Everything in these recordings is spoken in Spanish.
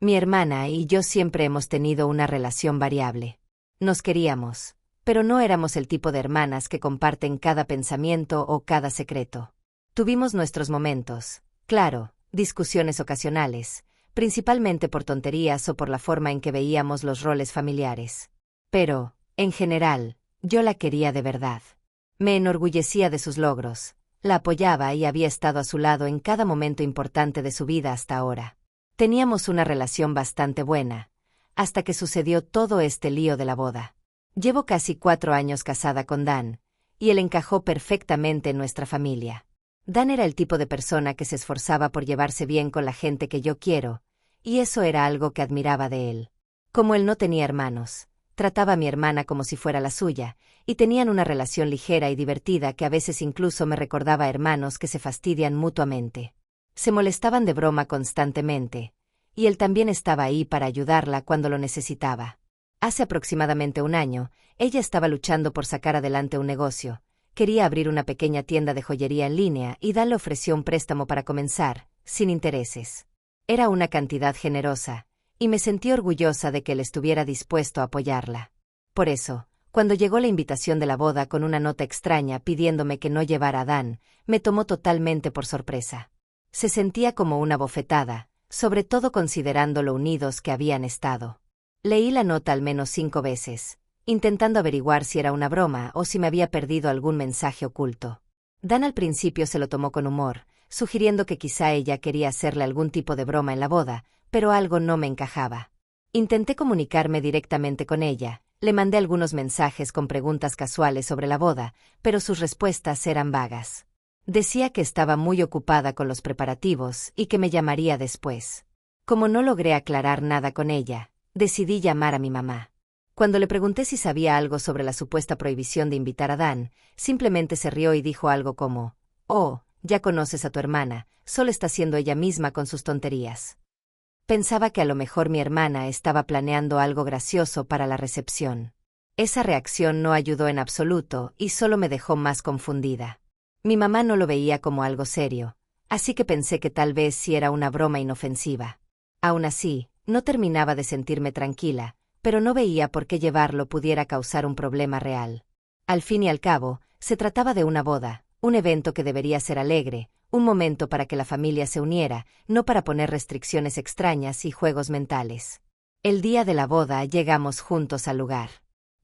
Mi hermana y yo siempre hemos tenido una relación variable. Nos queríamos, pero no éramos el tipo de hermanas que comparten cada pensamiento o cada secreto. Tuvimos nuestros momentos, claro, discusiones ocasionales, principalmente por tonterías o por la forma en que veíamos los roles familiares. Pero, en general, yo la quería de verdad. Me enorgullecía de sus logros, la apoyaba y había estado a su lado en cada momento importante de su vida hasta ahora. Teníamos una relación bastante buena, hasta que sucedió todo este lío de la boda. Llevo casi 4 años casada con Dan, y él encajó perfectamente en nuestra familia. Dan era el tipo de persona que se esforzaba por llevarse bien con la gente que yo quiero, y eso era algo que admiraba de él. Como él no tenía hermanos, trataba a mi hermana como si fuera la suya, y tenían una relación ligera y divertida que a veces incluso me recordaba a hermanos que se fastidian mutuamente. Se molestaban de broma constantemente, y él también estaba ahí para ayudarla cuando lo necesitaba. Hace aproximadamente 1 año, ella estaba luchando por sacar adelante un negocio. Quería abrir una pequeña tienda de joyería en línea y Dan le ofreció un préstamo para comenzar, sin intereses. Era una cantidad generosa, y me sentí orgullosa de que él estuviera dispuesto a apoyarla. Por eso, cuando llegó la invitación de la boda con una nota extraña pidiéndome que no llevara a Dan, me tomó totalmente por sorpresa. Se sentía como una bofetada, sobre todo considerando lo unidos que habían estado. Leí la nota al menos 5 veces, intentando averiguar si era una broma o si me había perdido algún mensaje oculto. Dan al principio se lo tomó con humor, sugiriendo que quizá ella quería hacerle algún tipo de broma en la boda, pero algo no me encajaba. Intenté comunicarme directamente con ella, le mandé algunos mensajes con preguntas casuales sobre la boda, pero sus respuestas eran vagas. Decía que estaba muy ocupada con los preparativos y que me llamaría después. Como no logré aclarar nada con ella, decidí llamar a mi mamá. Cuando le pregunté si sabía algo sobre la supuesta prohibición de invitar a Dan, simplemente se rió y dijo algo como: «Oh, ya conoces a tu hermana, solo está siendo ella misma con sus tonterías». Pensaba que a lo mejor mi hermana estaba planeando algo gracioso para la recepción. Esa reacción no ayudó en absoluto y solo me dejó más confundida. Mi mamá no lo veía como algo serio, así que pensé que tal vez sí era una broma inofensiva. Aún así, no terminaba de sentirme tranquila, pero no veía por qué llevarlo pudiera causar un problema real. Al fin y al cabo, se trataba de una boda, un evento que debería ser alegre, un momento para que la familia se uniera, no para poner restricciones extrañas y juegos mentales. El día de la boda llegamos juntos al lugar.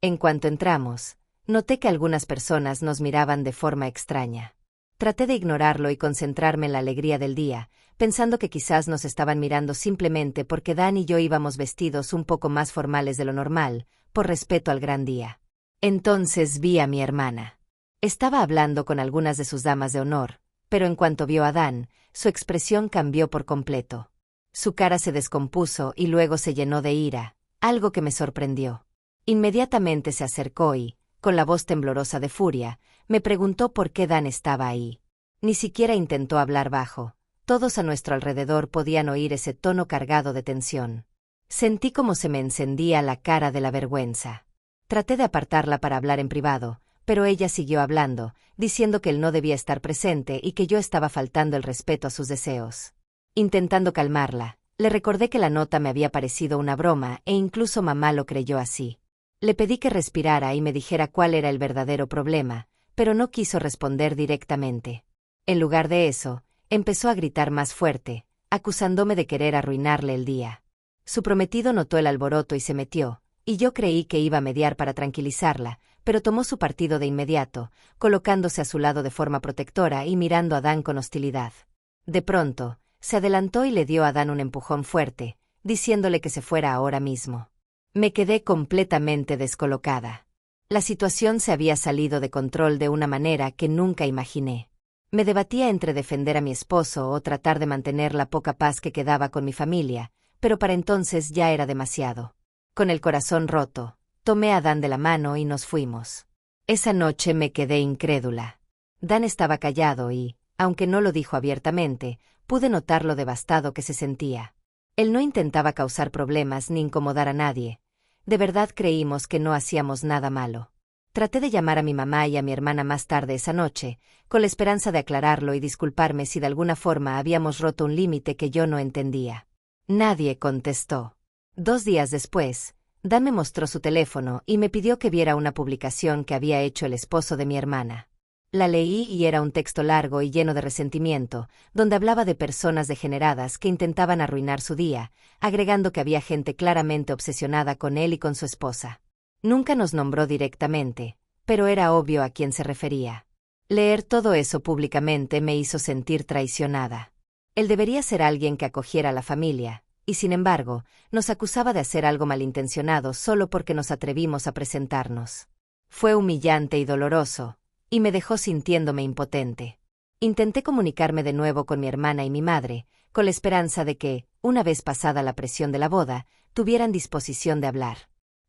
En cuanto entramos, noté que algunas personas nos miraban de forma extraña. Traté de ignorarlo y concentrarme en la alegría del día, pensando que quizás nos estaban mirando simplemente porque Dan y yo íbamos vestidos un poco más formales de lo normal, por respeto al gran día. Entonces vi a mi hermana. Estaba hablando con algunas de sus damas de honor, pero en cuanto vio a Dan, su expresión cambió por completo. Su cara se descompuso y luego se llenó de ira, algo que me sorprendió. Inmediatamente se acercó y, con la voz temblorosa de furia, me preguntó por qué Dan estaba ahí. Ni siquiera intentó hablar bajo. Todos a nuestro alrededor podían oír ese tono cargado de tensión. Sentí como se me encendía la cara de la vergüenza. Traté de apartarla para hablar en privado, pero ella siguió hablando, diciendo que él no debía estar presente y que yo estaba faltando el respeto a sus deseos. Intentando calmarla, le recordé que la nota me había parecido una broma e incluso mamá lo creyó así. Le pedí que respirara y me dijera cuál era el verdadero problema, pero no quiso responder directamente. En lugar de eso, empezó a gritar más fuerte, acusándome de querer arruinarle el día. Su prometido notó el alboroto y se metió, y yo creí que iba a mediar para tranquilizarla, pero tomó su partido de inmediato, colocándose a su lado de forma protectora y mirando a Dan con hostilidad. De pronto, se adelantó y le dio a Dan un empujón fuerte, diciéndole que se fuera ahora mismo. Me quedé completamente descolocada. La situación se había salido de control de una manera que nunca imaginé. Me debatía entre defender a mi esposo o tratar de mantener la poca paz que quedaba con mi familia, pero para entonces ya era demasiado. Con el corazón roto, tomé a Dan de la mano y nos fuimos. Esa noche me quedé incrédula. Dan estaba callado y, aunque no lo dijo abiertamente, pude notar lo devastado que se sentía. Él no intentaba causar problemas ni incomodar a nadie. De verdad creímos que no hacíamos nada malo. Traté de llamar a mi mamá y a mi hermana más tarde esa noche, con la esperanza de aclararlo y disculparme si de alguna forma habíamos roto un límite que yo no entendía. Nadie contestó. 2 días después, Dan me mostró su teléfono y me pidió que viera una publicación que había hecho el esposo de mi hermana. La leí y era un texto largo y lleno de resentimiento, donde hablaba de personas degeneradas que intentaban arruinar su día, agregando que había gente claramente obsesionada con él y con su esposa. Nunca nos nombró directamente, pero era obvio a quién se refería. Leer todo eso públicamente me hizo sentir traicionada. Él debería ser alguien que acogiera a la familia, y sin embargo, nos acusaba de hacer algo malintencionado solo porque nos atrevimos a presentarnos. Fue humillante y doloroso, y me dejó sintiéndome impotente. Intenté comunicarme de nuevo con mi hermana y mi madre, con la esperanza de que, una vez pasada la presión de la boda, tuvieran disposición de hablar.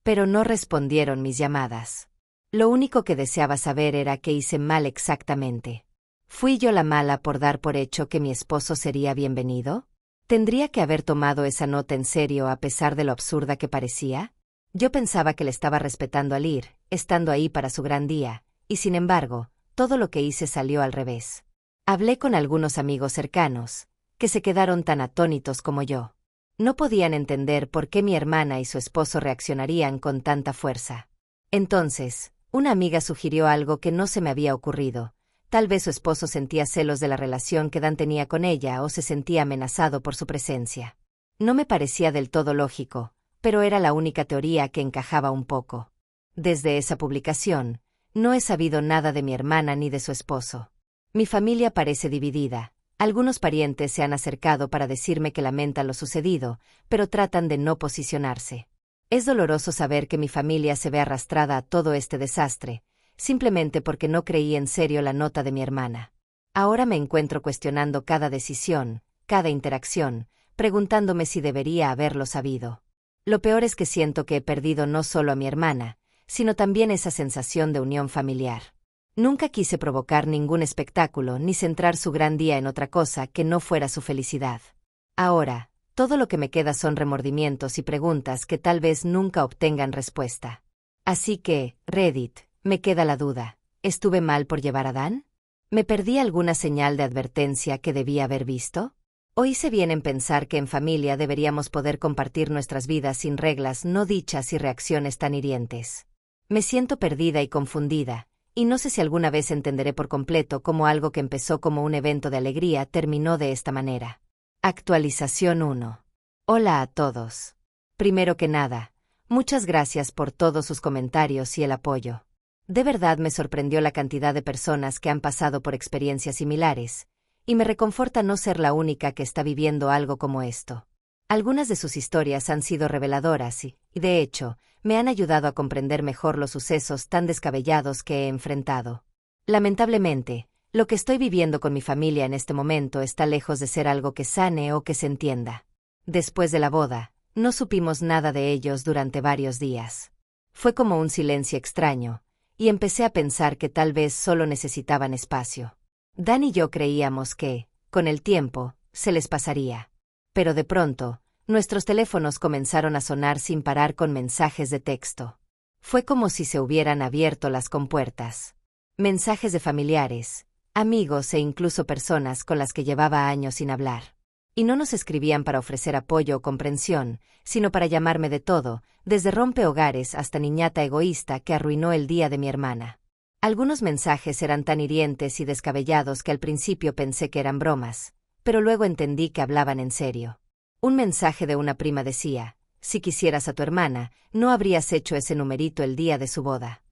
Pero no respondieron mis llamadas. Lo único que deseaba saber era qué hice mal exactamente. ¿Fui yo la mala por dar por hecho que mi esposo sería bienvenido? ¿Tendría que haber tomado esa nota en serio a pesar de lo absurda que parecía? Yo pensaba que le estaba respetando al ir, estando ahí para su gran día, y sin embargo, todo lo que hice salió al revés. Hablé con algunos amigos cercanos, que se quedaron tan atónitos como yo. No podían entender por qué mi hermana y su esposo reaccionarían con tanta fuerza. Entonces, una amiga sugirió algo que no se me había ocurrido. Tal vez su esposo sentía celos de la relación que Dan tenía con ella o se sentía amenazado por su presencia. No me parecía del todo lógico, pero era la única teoría que encajaba un poco. Desde esa publicación, no he sabido nada de mi hermana ni de su esposo. Mi familia parece dividida. Algunos parientes se han acercado para decirme que lamentan lo sucedido, pero tratan de no posicionarse. Es doloroso saber que mi familia se ve arrastrada a todo este desastre, simplemente porque no creí en serio la nota de mi hermana. Ahora me encuentro cuestionando cada decisión, cada interacción, preguntándome si debería haberlo sabido. Lo peor es que siento que he perdido no solo a mi hermana, sino también esa sensación de unión familiar. Nunca quise provocar ningún espectáculo ni centrar su gran día en otra cosa que no fuera su felicidad. Ahora, todo lo que me queda son remordimientos y preguntas que tal vez nunca obtengan respuesta. Así que, Reddit, me queda la duda. ¿Estuve mal por llevar a Dan? ¿Me perdí alguna señal de advertencia que debía haber visto? ¿O hice bien en pensar que en familia deberíamos poder compartir nuestras vidas sin reglas no dichas y reacciones tan hirientes? Me siento perdida y confundida, y no sé si alguna vez entenderé por completo cómo algo que empezó como un evento de alegría terminó de esta manera. Actualización 1. Hola a todos. Primero que nada, muchas gracias por todos sus comentarios y el apoyo. De verdad me sorprendió la cantidad de personas que han pasado por experiencias similares, y me reconforta no ser la única que está viviendo algo como esto. Algunas de sus historias han sido reveladoras y, de hecho, me han ayudado a comprender mejor los sucesos tan descabellados que he enfrentado. Lamentablemente, lo que estoy viviendo con mi familia en este momento está lejos de ser algo que sane o que se entienda. Después de la boda, no supimos nada de ellos durante varios días. Fue como un silencio extraño, y empecé a pensar que tal vez solo necesitaban espacio. Dan y yo creíamos que, con el tiempo, se les pasaría. Pero de pronto, nuestros teléfonos comenzaron a sonar sin parar con mensajes de texto. Fue como si se hubieran abierto las compuertas. Mensajes de familiares, amigos e incluso personas con las que llevaba años sin hablar. Y no nos escribían para ofrecer apoyo o comprensión, sino para llamarme de todo, desde rompehogares hasta niñata egoísta que arruinó el día de mi hermana. Algunos mensajes eran tan hirientes y descabellados que al principio pensé que eran bromas, pero luego entendí que hablaban en serio. Un mensaje de una prima decía: si quisieras a tu hermana, no habrías hecho ese numerito el día de su boda.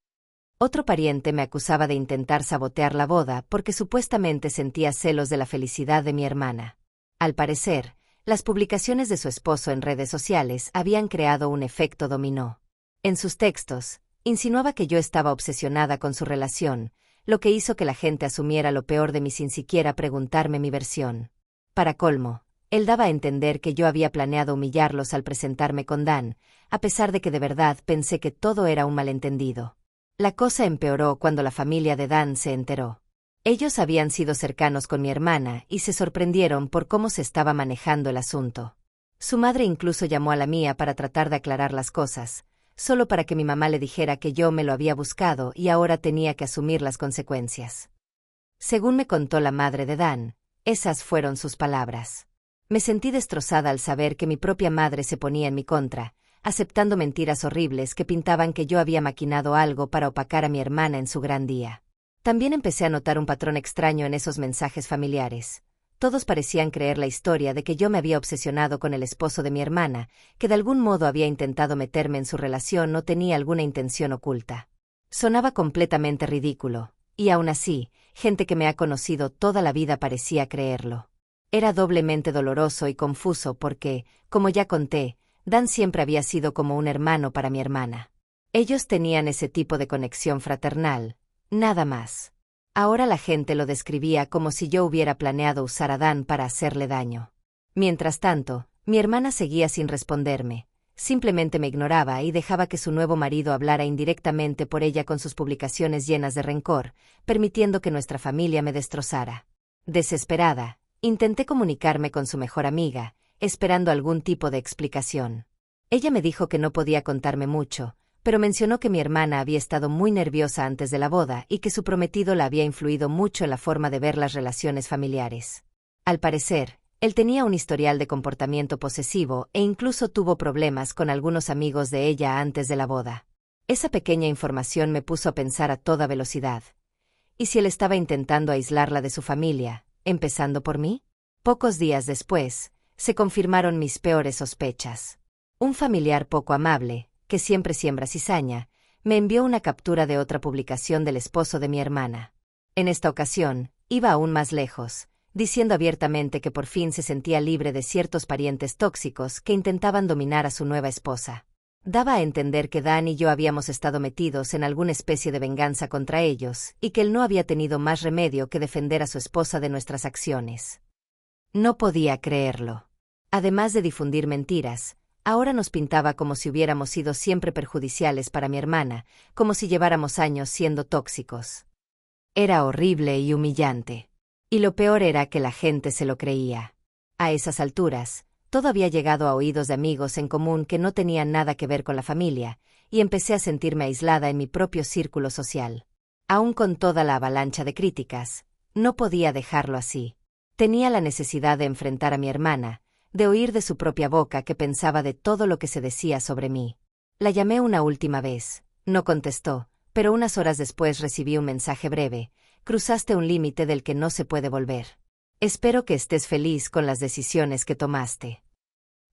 Otro pariente me acusaba de intentar sabotear la boda porque supuestamente sentía celos de la felicidad de mi hermana. Al parecer, las publicaciones de su esposo en redes sociales habían creado un efecto dominó. En sus textos, insinuaba que yo estaba obsesionada con su relación, lo que hizo que la gente asumiera lo peor de mí sin siquiera preguntarme mi versión. Para colmo, él daba a entender que yo había planeado humillarlos al presentarme con Dan, a pesar de que de verdad pensé que todo era un malentendido. La cosa empeoró cuando la familia de Dan se enteró. Ellos habían sido cercanos con mi hermana y se sorprendieron por cómo se estaba manejando el asunto. Su madre incluso llamó a la mía para tratar de aclarar las cosas, solo para que mi mamá le dijera que yo me lo había buscado y ahora tenía que asumir las consecuencias. Según me contó la madre de Dan, esas fueron sus palabras. Me sentí destrozada al saber que mi propia madre se ponía en mi contra, aceptando mentiras horribles que pintaban que yo había maquinado algo para opacar a mi hermana en su gran día. También empecé a notar un patrón extraño en esos mensajes familiares. Todos parecían creer la historia de que yo me había obsesionado con el esposo de mi hermana, que de algún modo había intentado meterme en su relación o tenía alguna intención oculta. Sonaba completamente ridículo, y aún así, gente que me ha conocido toda la vida parecía creerlo. Era doblemente doloroso y confuso porque, como ya conté, Dan siempre había sido como un hermano para mi hermana. Ellos tenían ese tipo de conexión fraternal, nada más. Ahora la gente lo describía como si yo hubiera planeado usar a Dan para hacerle daño. Mientras tanto, mi hermana seguía sin responderme, simplemente me ignoraba y dejaba que su nuevo marido hablara indirectamente por ella con sus publicaciones llenas de rencor, permitiendo que nuestra familia me destrozara. Desesperada, intenté comunicarme con su mejor amiga, esperando algún tipo de explicación. Ella me dijo que no podía contarme mucho, pero mencionó que mi hermana había estado muy nerviosa antes de la boda y que su prometido la había influido mucho en la forma de ver las relaciones familiares. Al parecer, él tenía un historial de comportamiento posesivo e incluso tuvo problemas con algunos amigos de ella antes de la boda. Esa pequeña información me puso a pensar a toda velocidad. ¿Y si él estaba intentando aislarla de su familia, empezando por mí? Pocos días después, se confirmaron mis peores sospechas. Un familiar poco amable, que siempre siembra cizaña, me envió una captura de otra publicación del esposo de mi hermana. En esta ocasión, iba aún más lejos, diciendo abiertamente que por fin se sentía libre de ciertos parientes tóxicos que intentaban dominar a su nueva esposa. Daba a entender que Dan y yo habíamos estado metidos en alguna especie de venganza contra ellos, y que él no había tenido más remedio que defender a su esposa de nuestras acciones. No podía creerlo. Además de difundir mentiras, ahora nos pintaba como si hubiéramos sido siempre perjudiciales para mi hermana, como si lleváramos años siendo tóxicos. Era horrible y humillante. Y lo peor era que la gente se lo creía. A esas alturas, todo había llegado a oídos de amigos en común que no tenían nada que ver con la familia, y empecé a sentirme aislada en mi propio círculo social. Aún con toda la avalancha de críticas, no podía dejarlo así. Tenía la necesidad de enfrentar a mi hermana, de oír de su propia boca que pensaba de todo lo que se decía sobre mí. La llamé una última vez, no contestó, pero unas horas después recibí un mensaje breve: cruzaste un límite del que no se puede volver. Espero que estés feliz con las decisiones que tomaste.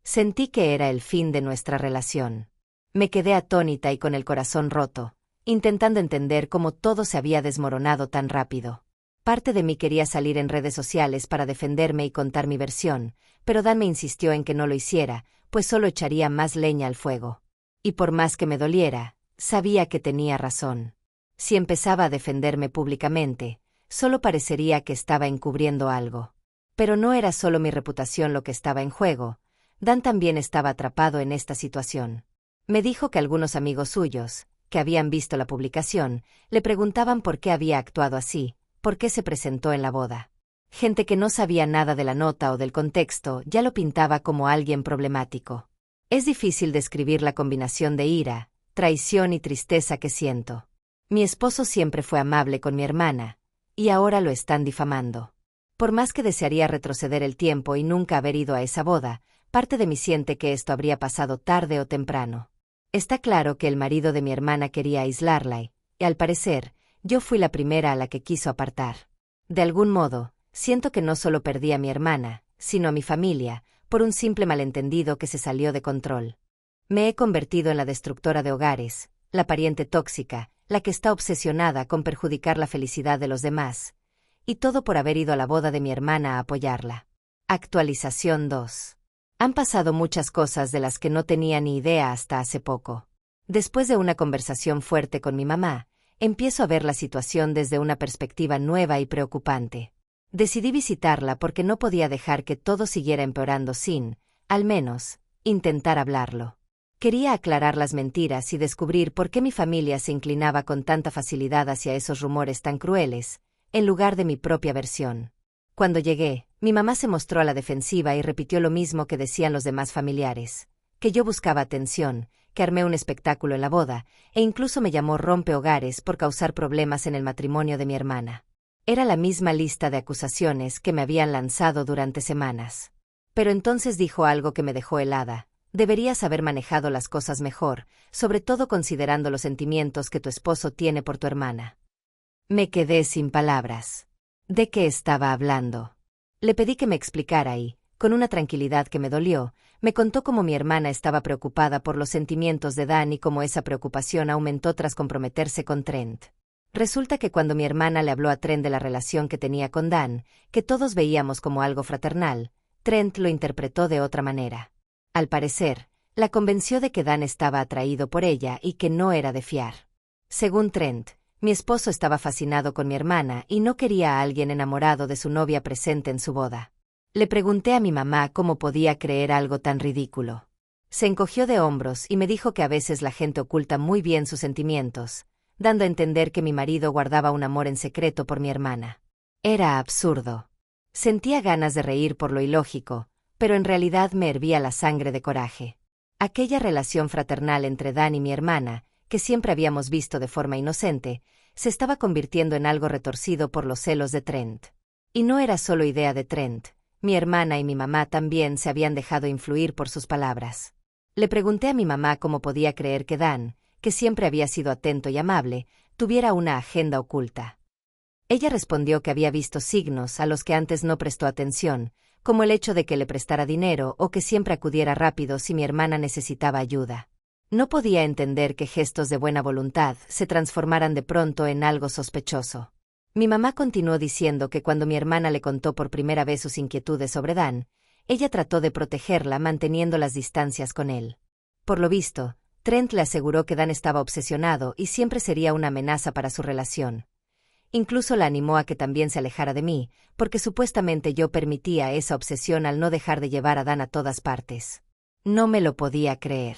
Sentí que era el fin de nuestra relación. Me quedé atónita y con el corazón roto, intentando entender cómo todo se había desmoronado tan rápido. Parte de mí quería salir en redes sociales para defenderme y contar mi versión, pero Dan me insistió en que no lo hiciera, pues solo echaría más leña al fuego. Y por más que me doliera, sabía que tenía razón. Si empezaba a defenderme públicamente, solo parecería que estaba encubriendo algo. Pero no era solo mi reputación lo que estaba en juego. Dan también estaba atrapado en esta situación. Me dijo que algunos amigos suyos, que habían visto la publicación, le preguntaban por qué había actuado así, por qué se presentó en la boda. Gente que no sabía nada de la nota o del contexto ya lo pintaba como alguien problemático. Es difícil describir la combinación de ira, traición y tristeza que siento. Mi esposo siempre fue amable con mi hermana, y ahora lo están difamando. Por más que desearía retroceder el tiempo y nunca haber ido a esa boda, parte de mí siente que esto habría pasado tarde o temprano. Está claro que el marido de mi hermana quería aislarla y, al parecer, yo fui la primera a la que quiso apartar. De algún modo, siento que no solo perdí a mi hermana, sino a mi familia, por un simple malentendido que se salió de control. Me he convertido en la destructora de hogares, la pariente tóxica, la que está obsesionada con perjudicar la felicidad de los demás. Y todo por haber ido a la boda de mi hermana a apoyarla. Actualización 2. Han pasado muchas cosas de las que no tenía ni idea hasta hace poco. Después de una conversación fuerte con mi mamá, empiezo a ver la situación desde una perspectiva nueva y preocupante. Decidí visitarla porque no podía dejar que todo siguiera empeorando sin, al menos, intentar hablarlo. Quería aclarar las mentiras y descubrir por qué mi familia se inclinaba con tanta facilidad hacia esos rumores tan crueles, en lugar de mi propia versión. Cuando llegué, mi mamá se mostró a la defensiva y repitió lo mismo que decían los demás familiares, que yo buscaba atención, que armé un espectáculo en la boda, e incluso me llamó rompehogares por causar problemas en el matrimonio de mi hermana. Era la misma lista de acusaciones que me habían lanzado durante semanas. Pero entonces dijo algo que me dejó helada. Deberías haber manejado las cosas mejor, sobre todo considerando los sentimientos que tu esposo tiene por tu hermana. Me quedé sin palabras. ¿De qué estaba hablando? Le pedí que me explicara y, con una tranquilidad que me dolió, me contó cómo mi hermana estaba preocupada por los sentimientos de Dan y cómo esa preocupación aumentó tras comprometerse con Trent. Resulta que cuando mi hermana le habló a Trent de la relación que tenía con Dan, que todos veíamos como algo fraternal, Trent lo interpretó de otra manera. Al parecer, la convenció de que Dan estaba atraído por ella y que no era de fiar. Según Trent, mi esposo estaba fascinado con mi hermana y no quería a alguien enamorado de su novia presente en su boda. Le pregunté a mi mamá cómo podía creer algo tan ridículo. Se encogió de hombros y me dijo que a veces la gente oculta muy bien sus sentimientos, dando a entender que mi marido guardaba un amor en secreto por mi hermana. Era absurdo. Sentía ganas de reír por lo ilógico, pero en realidad me hervía la sangre de coraje. Aquella relación fraternal entre Dan y mi hermana, que siempre habíamos visto de forma inocente, se estaba convirtiendo en algo retorcido por los celos de Trent. Y no era solo idea de Trent, mi hermana y mi mamá también se habían dejado influir por sus palabras. Le pregunté a mi mamá cómo podía creer que Dan, que siempre había sido atento y amable, tuviera una agenda oculta. Ella respondió que había visto signos a los que antes no prestó atención, como el hecho de que le prestara dinero o que siempre acudiera rápido si mi hermana necesitaba ayuda. No podía entender que gestos de buena voluntad se transformaran de pronto en algo sospechoso. Mi mamá continuó diciendo que cuando mi hermana le contó por primera vez sus inquietudes sobre Dan, ella trató de protegerla manteniendo las distancias con él. Por lo visto, Trent le aseguró que Dan estaba obsesionado y siempre sería una amenaza para su relación. Incluso la animó a que también se alejara de mí, porque supuestamente yo permitía esa obsesión al no dejar de llevar a Dan a todas partes. No me lo podía creer.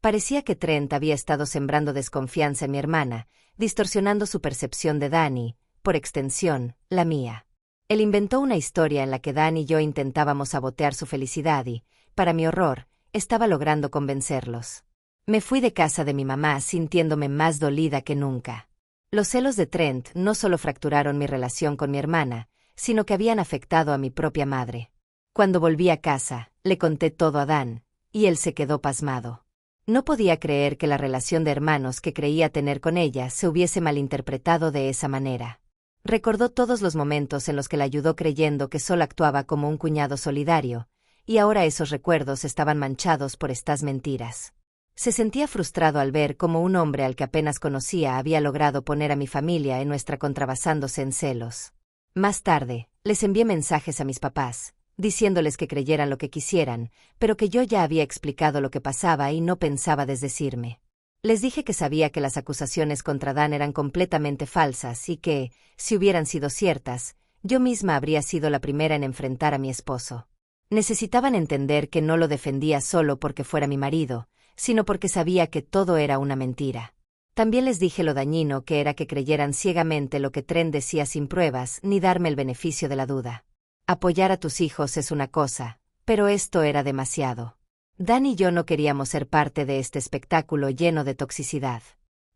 Parecía que Trent había estado sembrando desconfianza en mi hermana, distorsionando su percepción de Dan y, por extensión, la mía. Él inventó una historia en la que Dan y yo intentábamos sabotear su felicidad y, para mi horror, estaba logrando convencerlos. Me fui de casa de mi mamá sintiéndome más dolida que nunca. Los celos de Trent no solo fracturaron mi relación con mi hermana, sino que habían afectado a mi propia madre. Cuando volví a casa, le conté todo a Dan, y él se quedó pasmado. No podía creer que la relación de hermanos que creía tener con ella se hubiese malinterpretado de esa manera. Recordó todos los momentos en los que la ayudó creyendo que solo actuaba como un cuñado solidario, y ahora esos recuerdos estaban manchados por estas mentiras. Se sentía frustrado al ver cómo un hombre al que apenas conocía había logrado poner a mi familia en nuestra contra basándose en celos. Más tarde, les envié mensajes a mis papás, diciéndoles que creyeran lo que quisieran, pero que yo ya había explicado lo que pasaba y no pensaba desdecirme. Les dije que sabía que las acusaciones contra Dan eran completamente falsas y que, si hubieran sido ciertas, yo misma habría sido la primera en enfrentar a mi esposo. Necesitaban entender que no lo defendía solo porque fuera mi marido, sino porque sabía que todo era una mentira. También les dije lo dañino que era que creyeran ciegamente lo que Trent decía sin pruebas ni darme el beneficio de la duda. Apoyar a tus hijos es una cosa, pero esto era demasiado. Dan y yo no queríamos ser parte de este espectáculo lleno de toxicidad.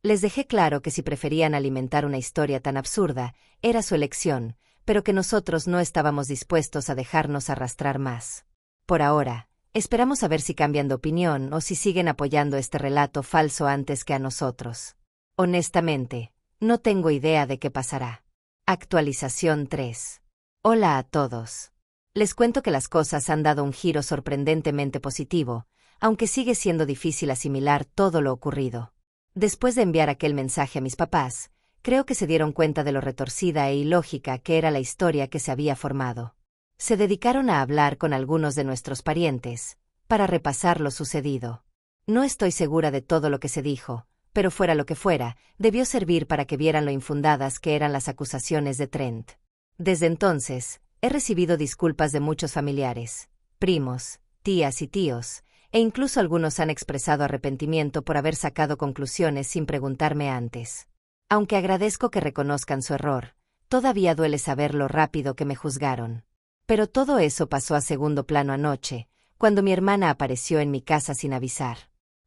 Les dejé claro que si preferían alimentar una historia tan absurda, era su elección, pero que nosotros no estábamos dispuestos a dejarnos arrastrar más. Por ahora, esperamos a ver si cambian de opinión o si siguen apoyando este relato falso antes que a nosotros. Honestamente, no tengo idea de qué pasará. Actualización 3. Hola a todos. Les cuento que las cosas han dado un giro sorprendentemente positivo, aunque sigue siendo difícil asimilar todo lo ocurrido. Después de enviar aquel mensaje a mis papás, creo que se dieron cuenta de lo retorcida e ilógica que era la historia que se había formado. Se dedicaron a hablar con algunos de nuestros parientes, para repasar lo sucedido. No estoy segura de todo lo que se dijo, pero fuera lo que fuera, debió servir para que vieran lo infundadas que eran las acusaciones de Trent. Desde entonces, he recibido disculpas de muchos familiares, primos, tías y tíos, e incluso algunos han expresado arrepentimiento por haber sacado conclusiones sin preguntarme antes. Aunque agradezco que reconozcan su error, todavía duele saber lo rápido que me juzgaron. Pero todo eso pasó a segundo plano anoche, cuando mi hermana apareció en mi casa sin avisar.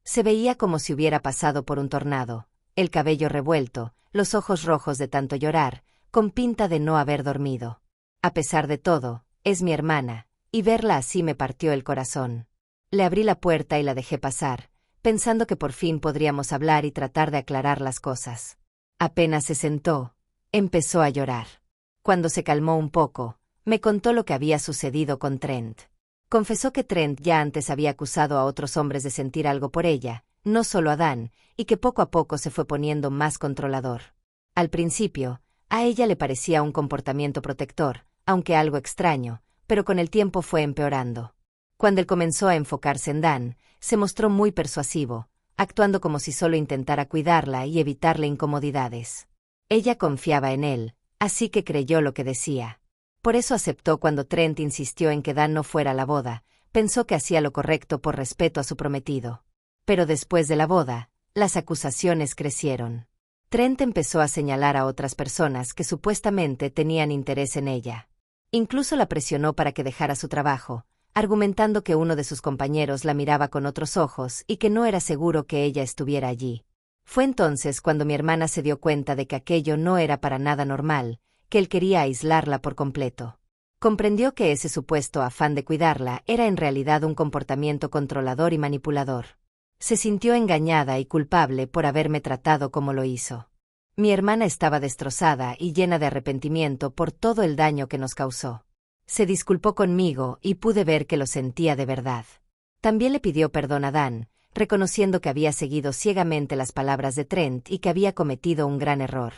Se veía como si hubiera pasado por un tornado, el cabello revuelto, los ojos rojos de tanto llorar, con pinta de no haber dormido. A pesar de todo, es mi hermana, y verla así me partió el corazón. Le abrí la puerta y la dejé pasar, pensando que por fin podríamos hablar y tratar de aclarar las cosas. Apenas se sentó, empezó a llorar. Cuando se calmó un poco, me contó lo que había sucedido con Trent. Confesó que Trent ya antes había acusado a otros hombres de sentir algo por ella, no solo a Dan, y que poco a poco se fue poniendo más controlador. Al principio, a ella le parecía un comportamiento protector, aunque algo extraño, pero con el tiempo fue empeorando. Cuando él comenzó a enfocarse en Dan, se mostró muy persuasivo, actuando como si solo intentara cuidarla y evitarle incomodidades. Ella confiaba en él, así que creyó lo que decía. Por eso aceptó cuando Trent insistió en que Dan no fuera a la boda, pensó que hacía lo correcto por respeto a su prometido. Pero después de la boda, las acusaciones crecieron. Trent empezó a señalar a otras personas que supuestamente tenían interés en ella. Incluso la presionó para que dejara su trabajo, argumentando que uno de sus compañeros la miraba con otros ojos y que no era seguro que ella estuviera allí. Fue entonces cuando mi hermana se dio cuenta de que aquello no era para nada normal, que él quería aislarla por completo. Comprendió que ese supuesto afán de cuidarla era en realidad un comportamiento controlador y manipulador. Se sintió engañada y culpable por haberme tratado como lo hizo. Mi hermana estaba destrozada y llena de arrepentimiento por todo el daño que nos causó. Se disculpó conmigo y pude ver que lo sentía de verdad. También le pidió perdón a Dan, reconociendo que había seguido ciegamente las palabras de Trent y que había cometido un gran error.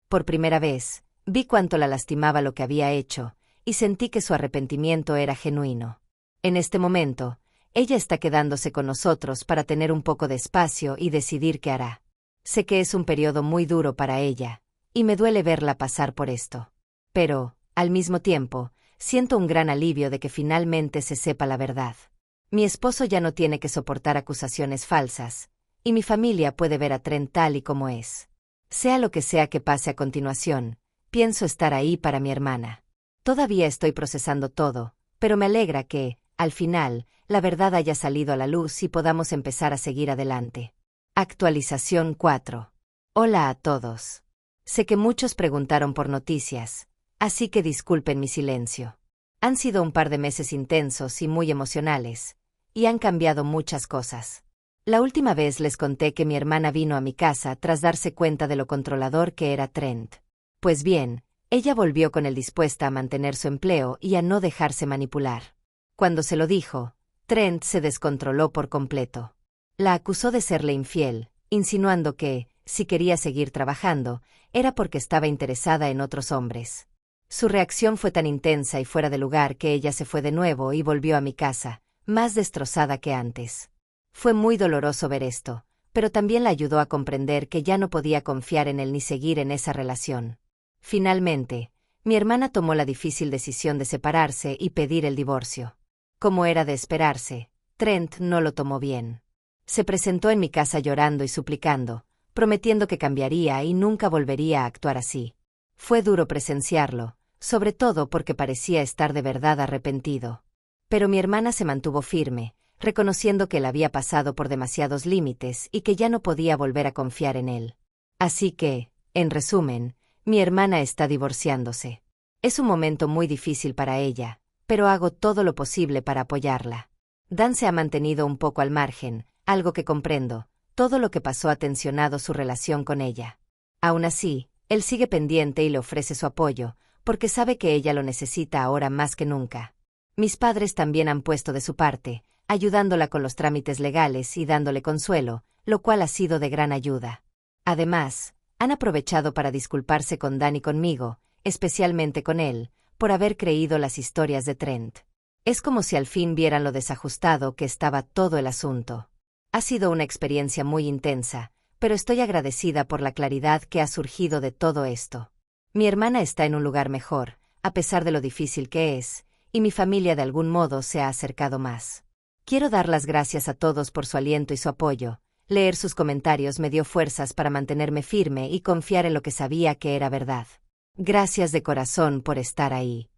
Por primera vez, vi cuánto la lastimaba lo que había hecho, y sentí que su arrepentimiento era genuino. En este momento, ella está quedándose con nosotros para tener un poco de espacio y decidir qué hará. Sé que es un periodo muy duro para ella, y me duele verla pasar por esto. Pero, al mismo tiempo, siento un gran alivio de que finalmente se sepa la verdad. Mi esposo ya no tiene que soportar acusaciones falsas, y mi familia puede ver a Trent tal y como es. Sea lo que sea que pase a continuación, pienso estar ahí para mi hermana. Todavía estoy procesando todo, pero me alegra que, al final, la verdad haya salido a la luz y podamos empezar a seguir adelante. Actualización 4. Hola a todos. Sé que muchos preguntaron por noticias, así que disculpen mi silencio. Han sido un par de meses intensos y muy emocionales, y han cambiado muchas cosas. La última vez les conté que mi hermana vino a mi casa tras darse cuenta de lo controlador que era Trent. Pues bien, ella volvió con él dispuesta a mantener su empleo y a no dejarse manipular. Cuando se lo dijo, Trent se descontroló por completo. La acusó de serle infiel, insinuando que, si quería seguir trabajando, era porque estaba interesada en otros hombres. Su reacción fue tan intensa y fuera de lugar que ella se fue de nuevo y volvió a mi casa, más destrozada que antes. Fue muy doloroso ver esto, pero también la ayudó a comprender que ya no podía confiar en él ni seguir en esa relación. Finalmente, mi hermana tomó la difícil decisión de separarse y pedir el divorcio. Como era de esperarse, Trent no lo tomó bien. Se presentó en mi casa llorando y suplicando, prometiendo que cambiaría y nunca volvería a actuar así. Fue duro presenciarlo, sobre todo porque parecía estar de verdad arrepentido. Pero mi hermana se mantuvo firme, reconociendo que él había pasado por demasiados límites y que ya no podía volver a confiar en él. Así que, en resumen, mi hermana está divorciándose. Es un momento muy difícil para ella, pero hago todo lo posible para apoyarla. Dan se ha mantenido un poco al margen, algo que comprendo, todo lo que pasó ha tensionado su relación con ella. Aún así, él sigue pendiente y le ofrece su apoyo, porque sabe que ella lo necesita ahora más que nunca. Mis padres también han puesto de su parte, ayudándola con los trámites legales y dándole consuelo, lo cual ha sido de gran ayuda. Además, han aprovechado para disculparse con Dan y conmigo, especialmente con él, por haber creído las historias de Trent. Es como si al fin vieran lo desajustado que estaba todo el asunto. Ha sido una experiencia muy intensa, pero estoy agradecida por la claridad que ha surgido de todo esto. Mi hermana está en un lugar mejor, a pesar de lo difícil que es, y mi familia de algún modo se ha acercado más. Quiero dar las gracias a todos por su aliento y su apoyo. Leer sus comentarios me dio fuerzas para mantenerme firme y confiar en lo que sabía que era verdad. Gracias de corazón por estar ahí.